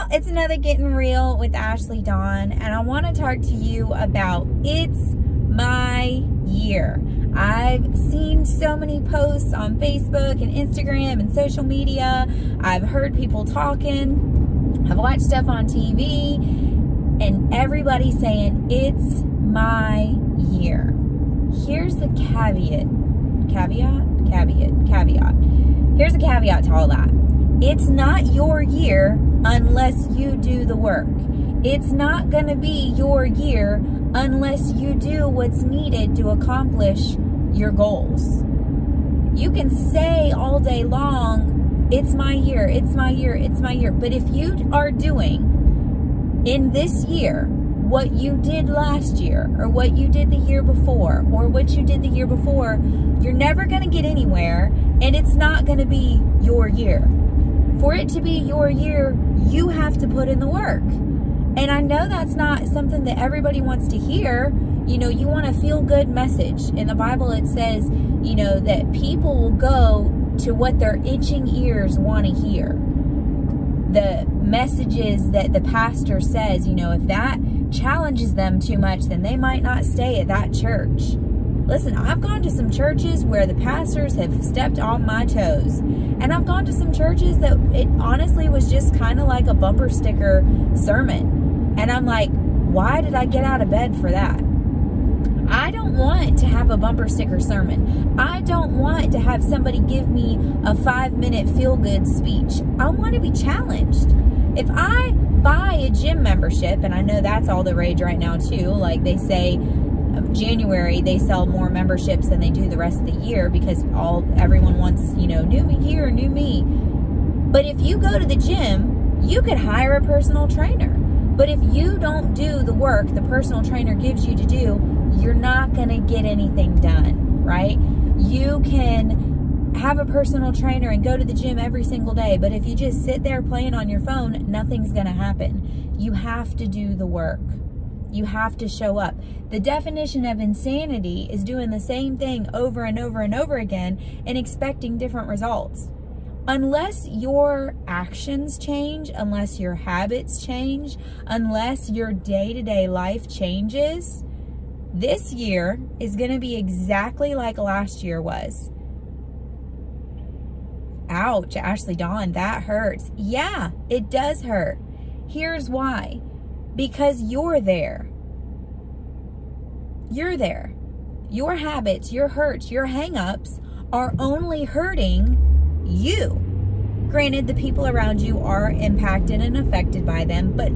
Well, it's another Getting Real with Ashley Dawn, and I want to talk to you about It's My Year. I've seen so many posts on Facebook and Instagram and social media. I've heard people talking. I've watched stuff on TV, and everybody's saying, it's my year. Here's the caveat. Caveat. Here's a caveat to all that. It's not your year unless you do the work. It's not going to be your year unless you do what's needed to accomplish your goals. You can say all day long, it's my year, it's my year, it's my year. But if you are doing in this year what you did last year, or what you did the year before, or what you did the year before, you're never going to get anywhere, and it's not going to be your year. For it to be your year, you have to put in the work. And I know that's not something that everybody wants to hear. You know, you want a feel-good message. In the Bible, it says, you know, that people will go to what their itching ears want to hear. The messages that the pastor says, you know, if that challenges them too much, then they might not stay at that church. Listen, I've gone to some churches where the pastors have stepped on my toes. And I've gone to some churches that it honestly was just kind of like a bumper sticker sermon. And I'm like, why did I get out of bed for that? I don't want to have a bumper sticker sermon. I don't want to have somebody give me a 5-minute feel-good speech. I want to be challenged. If I buy a gym membership, and I know that's all the rage right now too, like they say, January they sell more memberships than they do the rest of the year because everyone wants, you know, new year, new me. But if you go to the gym, you could hire a personal trainer. But if you don't do the work the personal trainer gives you to do, you're not going to get anything done, right? You can have a personal trainer and go to the gym every single day, but if you just sit there playing on your phone, nothing's going to happen. You have to do the work. You have to show up. The definition of insanity is doing the same thing over and over and over again and expecting different results. Unless your actions change, unless your habits change, unless your day-to-day life changes, this year is going to be exactly like last year was. Ouch, Ashley Dawn, that hurts. Yeah, it does hurt. Here's why. Because you're there. You're there. Your habits, your hurts, your hang-ups are only hurting you. Granted, the people around you are impacted and affected by them, but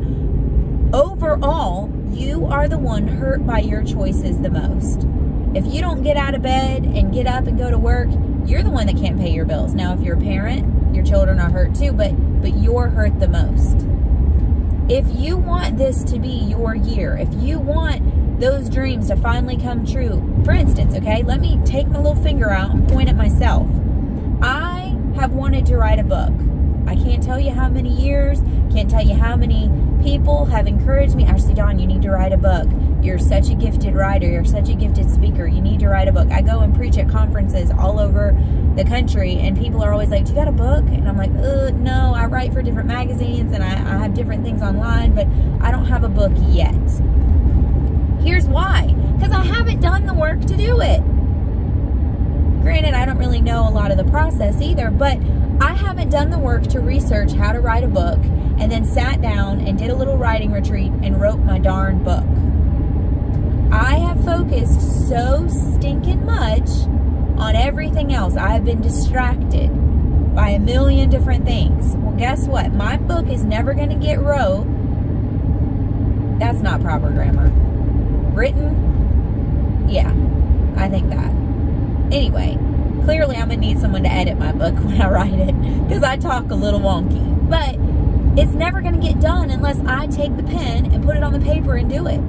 overall, you are the one hurt by your choices the most. If you don't get out of bed and get up and go to work, you're the one that can't pay your bills. Now, if you're a parent, your children are hurt too, but you're hurt the most. If you want this to be your year, if you want those dreams to finally come true, for instance, okay, let me take my little finger out and point at myself. I have wanted to write a book. I can't tell you how many years, can't tell you how many people have encouraged me, Ashley Dawn, you need to write a book. You're such a gifted writer. You're such a gifted speaker. You need to write a book. I go and preach at conferences all over the country, and people are always like, do you got a book? And I'm like, no, I write for different magazines, and I have different things online, but I don't have a book yet. Here's why. Because I haven't done the work to do it. Granted, I don't really know a lot of the process either, but I haven't done the work to research how to write a book and then sat down and did a little writing retreat and wrote my darn book. I have focused so stinking much on everything else. I have been distracted by a million different things. Well, guess what? My book is never going to get wrote. That's not proper grammar. Written? Yeah, I think that. Anyway, clearly I'm going to need someone to edit my book when I write it because I talk a little wonky. But it's never going to get done unless I take the pen and put it on the paper and do it.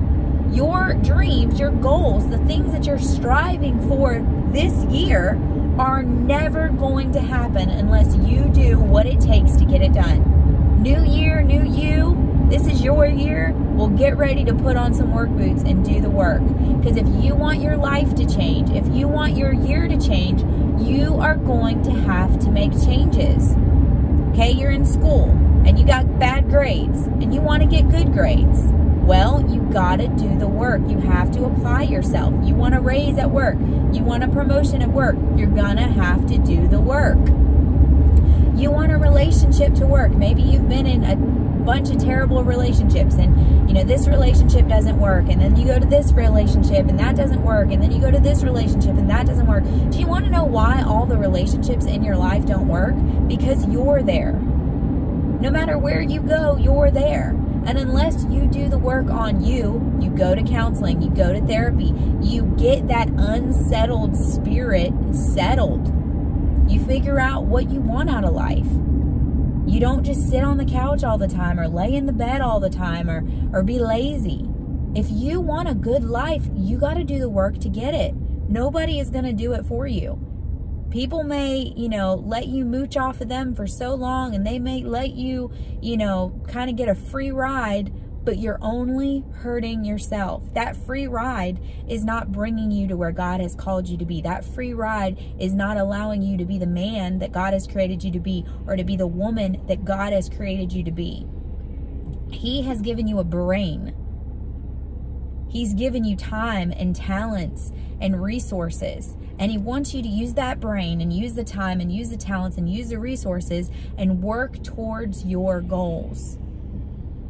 Your dreams, your goals, the things that you're striving for this year are never going to happen unless you do what it takes to get it done. New year, new you. This is your year. Well, get ready to put on some work boots and do the work. Because if you want your life to change, if you want your year to change, you are going to have to make changes. Okay, you're in school and you got bad grades. get good grades. Well, you gotta do the work. You have to apply yourself. You want a raise at work. You want a promotion at work. You're gonna have to do the work. You want a relationship to work. Maybe you've been in a bunch of terrible relationships, and you know this relationship doesn't work, and then you go to this relationship and that doesn't work, and then you go to this relationship and that doesn't work. Do you want to know why all the relationships in your life don't work? Because you're there. No matter where you go, you're there. And unless you do the work on you, you go to counseling, you go to therapy, you get that unsettled spirit settled. You figure out what you want out of life. You don't just sit on the couch all the time or lay in the bed all the time or be lazy. If you want a good life, you got to do the work to get it. Nobody is going to do it for you. People may, let you mooch off of them for so long, and they may let you, kind of get a free ride, but you're only hurting yourself. That free ride is not bringing you to where God has called you to be. That free ride is not allowing you to be the man that God has created you to be, or to be the woman that God has created you to be. He has given you a brain. He's given you time and talents and resources. And he wants you to use that brain and use the time and use the talents and use the resources and work towards your goals.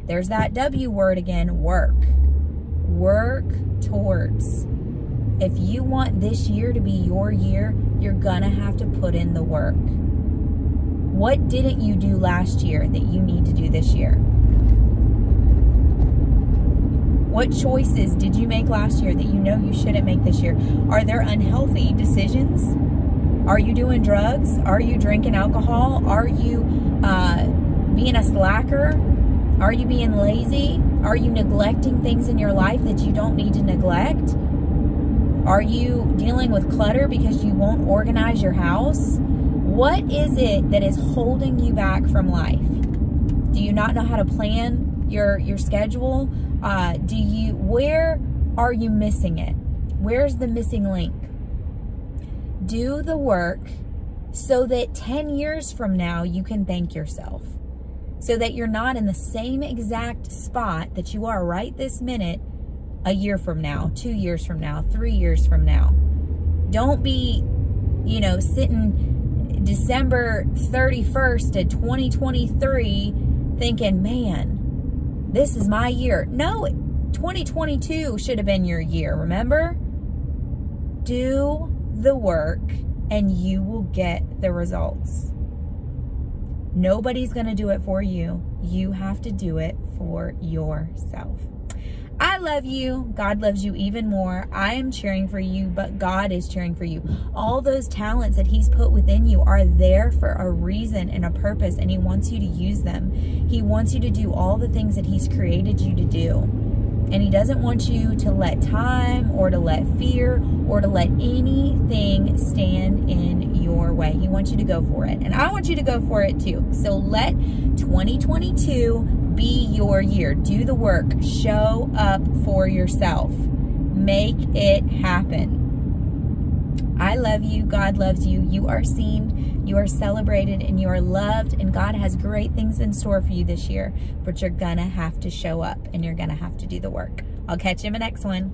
There's that W word again, work. Work towards. If you want this year to be your year, you're gonna have to put in the work. What didn't you do last year that you need to do this year? What choices did you make last year that you know you shouldn't make this year? Are there unhealthy decisions? Are you doing drugs? Are you drinking alcohol? Are you being a slacker? Are you being lazy? Are you neglecting things in your life that you don't need to neglect? Are you dealing with clutter because you won't organize your house? What is it that is holding you back from life? Do you not know how to plan your schedule? Where are you missing it? Where's the missing link? Do the work so that 10 years from now you can thank yourself. So that you're not in the same exact spot that you are right this minute a year from now, 2 years from now, 3 years from now. Don't be, sitting December 31st of 2023 thinking, man, this is my year. No, 2022 should have been your year, remember? Do the work and you will get the results. Nobody's going to do it for you. You have to do it for yourself. I love you. God loves you even more. I am cheering for you, but God is cheering for you. All those talents that he's put within you are there for a reason and a purpose, and he wants you to use them. He wants you to do all the things that he's created you to do. And he doesn't want you to let time or to let fear or to let anything stand in your way. He wants you to go for it. And I want you to go for it too. So let 2022 be your year. Do the work. Show up for yourself. Make it happen. I love you. God loves you. You are seen, you are celebrated, and you are loved, and God has great things in store for you this year, but you're gonna have to show up and you're gonna have to do the work. I'll catch you in the next one.